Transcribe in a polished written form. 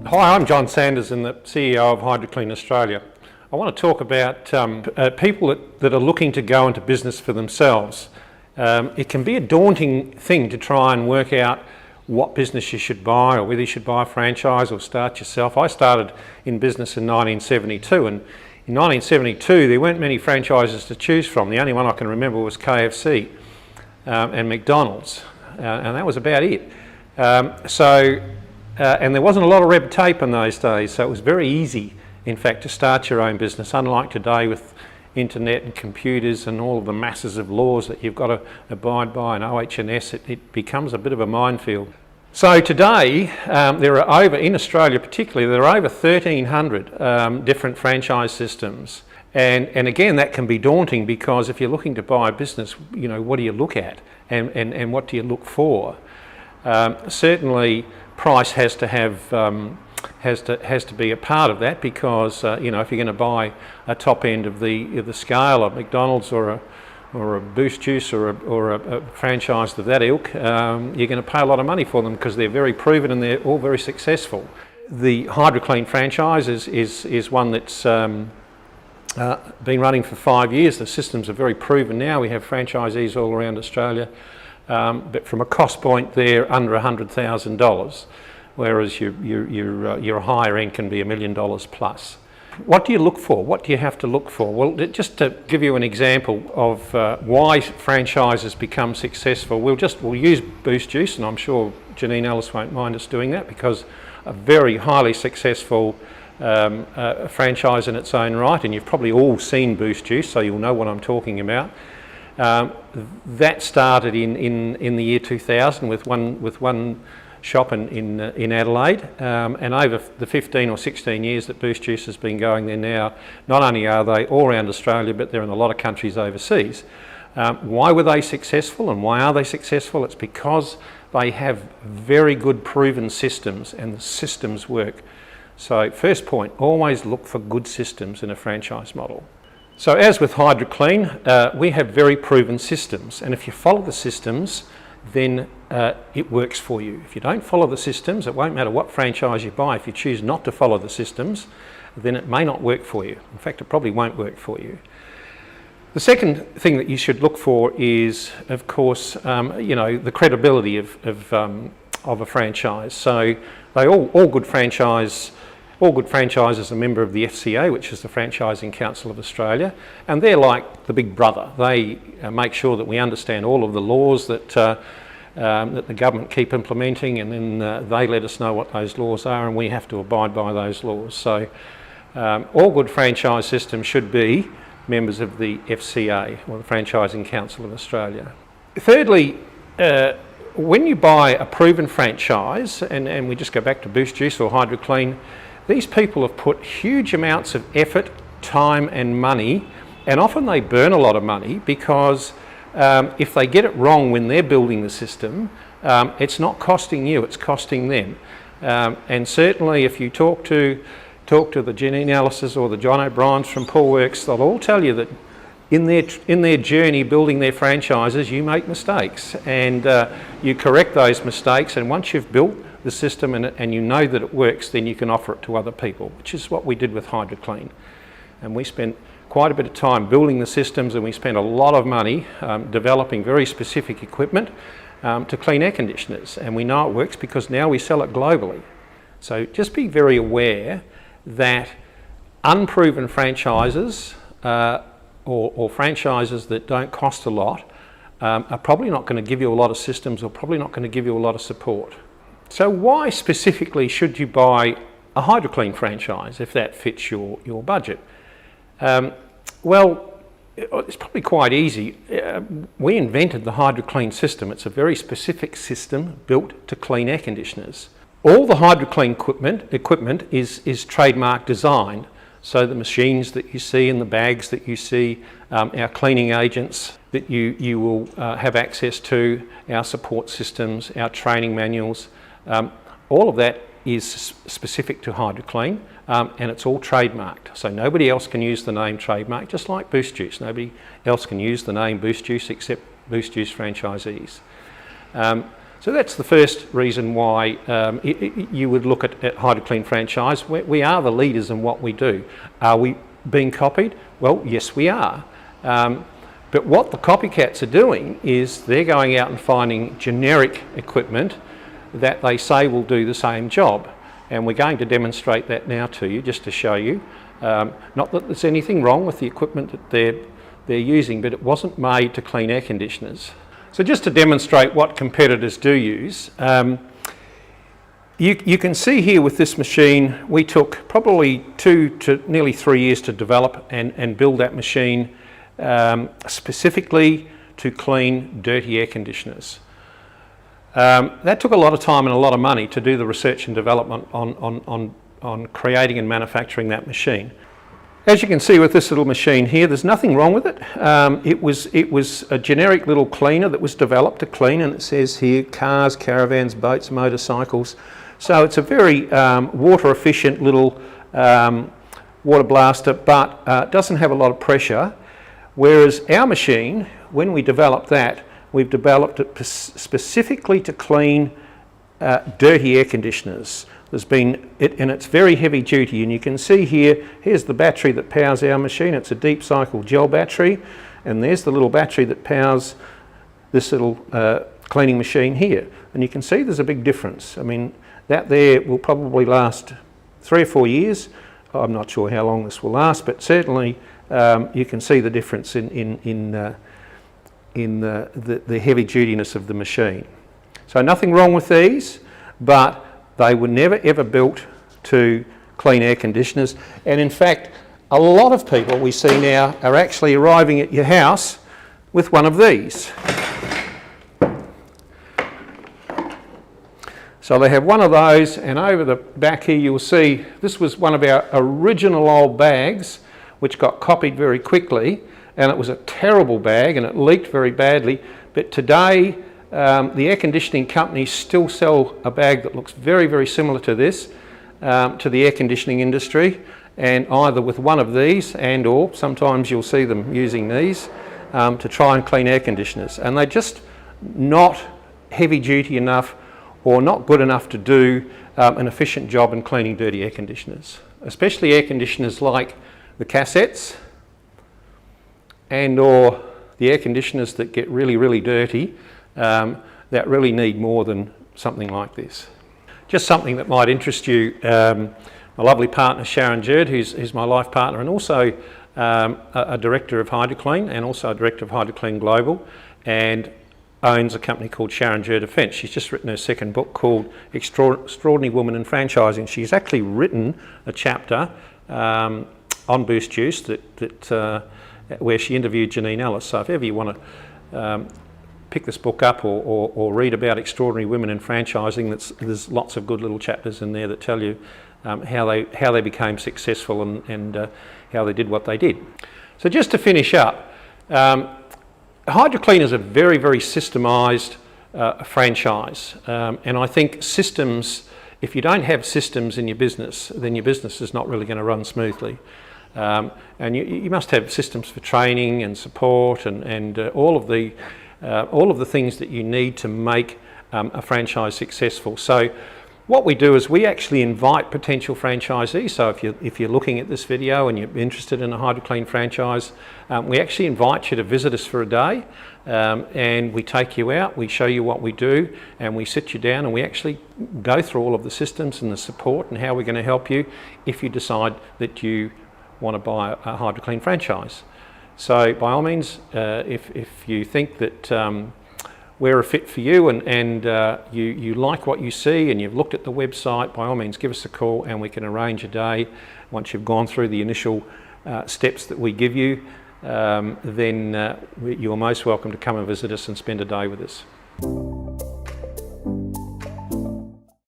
Hi, I'm John Sanders and the CEO of HydroKleen Australia. I want to talk about people that are looking to go into business for themselves. It can be a daunting thing to try and work out what business you should buy, or whether you should buy a franchise or start yourself. I started in business in 1972, and in 1972 there weren't many franchises to choose from. The only one I can remember was KFC and McDonald's, and that was about it. And there wasn't a lot of red tape in those days, so it was very easy, in fact, to start your own business, unlike today with internet and computers and all of the masses of laws that you've got to abide by and OH&S. It becomes a bit of a minefield. So today, there are over, in Australia particularly, there are over 1,300 different franchise systems. And again, that can be daunting, because if you're looking to buy a business, you know, what do you look at and what do you look for? Certainly, price has to have has to be a part of that, because you know, if you're going to buy a top end of the scale of McDonald's or a Boost Juice or a franchise of that ilk, you're going to pay a lot of money for them, because they're very proven and they're all very successful. The HydroKleen franchise is one that's been running for 5 years. The systems are very proven now. We have franchisees all around Australia. But from a cost point, they're under $100,000, whereas your higher end can be $1 million plus. What do you look for? What do you have to look for? Well, just to give you an example of why franchises become successful, we'll use Boost Juice, and I'm sure Janine Ellis won't mind us doing that, because a very highly successful franchise in its own right, and you've probably all seen Boost Juice, so you'll know what I'm talking about. That started in the year 2000 with one shop in Adelaide, and over the 15 or 16 years that Boost Juice has been going there now, not only are they all around Australia, but they're in a lot of countries overseas. Why were they successful, and why are they successful? It's because they have very good proven systems, and the systems work. So first point, always look for good systems in a franchise model. So as with HydroKleen, we have very proven systems, and if you follow the systems, then it works for you. If you don't follow the systems, it won't matter what franchise you buy. If you choose not to follow the systems, then it may not work for you. In fact, it probably won't work for you. The second thing that you should look for is, of course, you know, the credibility of a franchise. So all good franchises are a member of the FCA, which is the Franchising Council of Australia, and they're like the big brother. They make sure that we understand all of the laws that the government keep implementing, and then they let us know what those laws are, and we have to abide by those laws. So all good franchise systems should be members of the FCA, or the Franchising Council of Australia. Thirdly, when you buy a proven franchise, and we just go back to Boost Juice or HydroKleen, these people have put huge amounts of effort, time and money, and often they burn a lot of money, because if they get it wrong when they're building the system, it's not costing you, it's costing them. And certainly if you talk to the Janine Ellis's or the John O'Briens from Paulworks, they'll all tell you that in their journey building their franchises, you make mistakes, and you correct those mistakes, and once you've built the system and you know that it works, then you can offer it to other people, which is what we did with HydroKleen. And we spent quite a bit of time building the systems, and we spent a lot of money developing very specific equipment to clean air conditioners, and we know it works because now we sell it globally. So just be very aware that unproven franchises or franchises that don't cost a lot are probably not going to give you a lot of systems, or probably not going to give you a lot of support. So why specifically should you buy a HydroKleen franchise if that fits your budget? Well, it's probably quite easy. We invented the HydroKleen system. It's a very specific system built to clean air conditioners. All the HydroKleen equipment is trademark designed. So the machines that you see and the bags that you see, our cleaning agents that you will have access to, our support systems, our training manuals, all of that is specific to HydroKleen, and it's all trademarked. So nobody else can use the name trademark, just like Boost Juice. Nobody else can use the name Boost Juice except Boost Juice franchisees. So that's the first reason why you would look at HydroKleen Franchise. We are the leaders in what we do. Are we being copied? Well, yes we are. But what the copycats are doing is they're going out and finding generic equipment that they say will do the same job. And we're going to demonstrate that now to you, just to show you. Not that there's anything wrong with the equipment that they're using, but it wasn't made to clean air conditioners. So just to demonstrate what competitors do use, you can see here with this machine, we took probably 2 to nearly 3 years to develop and build that machine specifically to clean dirty air conditioners. That took a lot of time and a lot of money to do the research and development on creating and manufacturing that machine. As you can see with this little machine here, there's nothing wrong with it. It was a generic little cleaner that was developed to clean, and it says here cars, caravans, boats, motorcycles. So it's a very water efficient little water blaster, but doesn't have a lot of pressure. Whereas our machine, when we developed that, we've developed it specifically to clean dirty air conditioners. And it's very heavy duty, and you can see here's the battery that powers our machine. It's a deep cycle gel battery, and there's the little battery that powers this little cleaning machine here. And you can see there's a big difference. I mean, that there will probably last 3 or 4 years. I'm not sure how long this will last, but certainly you can see the difference in the heavy dutiness of the machine. So nothing wrong with these, but they were never ever built to clean air conditioners. And in fact, a lot of people we see now are actually arriving at your house with one of these. So they have one of those, and over the back here you'll see this was one of our original old bags which got copied very quickly, and it was a terrible bag and it leaked very badly. But today the air conditioning companies still sell a bag that looks very, very similar to this to the air conditioning industry, and either with one of these and or sometimes you'll see them using these to try and clean air conditioners, and they're just not heavy duty enough or not good enough to do an efficient job in cleaning dirty air conditioners, especially air conditioners like the cassettes and or the air conditioners that get really, really dirty, that really need more than something like this. Just something that might interest you, my lovely partner Sharon Jerd, who's my life partner and also a director of HydroKleen and also a director of HydroKleen Global, and owns a company called Sharon Jerd Defence. She's just written her second book called Extraordinary Woman in Franchising. She's actually written a chapter on Boost Juice where she interviewed Janine Ellis. So if ever you want to pick this book up or read about extraordinary women in franchising, there's lots of good little chapters in there that tell you how they became successful and how they did what they did. So just to finish up, HydroKleen is a very, very systemised franchise, and I think systems, if you don't have systems in your business, then your business is not really going to run smoothly. And you must have systems for training and support and all of the things that you need to make a franchise successful. So what we do is we actually invite potential franchisees. So if you're looking at this video and you're interested in a HydroKleen franchise, we actually invite you to visit us for a day, and we take you out, we show you what we do, and we sit you down and we actually go through all of the systems and the support and how we're going to help you if you decide that you want to buy a HydroKleen franchise. So by all means, if you think that we're a fit for you and you like what you see and you've looked at the website, by all means give us a call and we can arrange a day. Once you've gone through the initial steps that we give you, then you're most welcome to come and visit us and spend a day with us.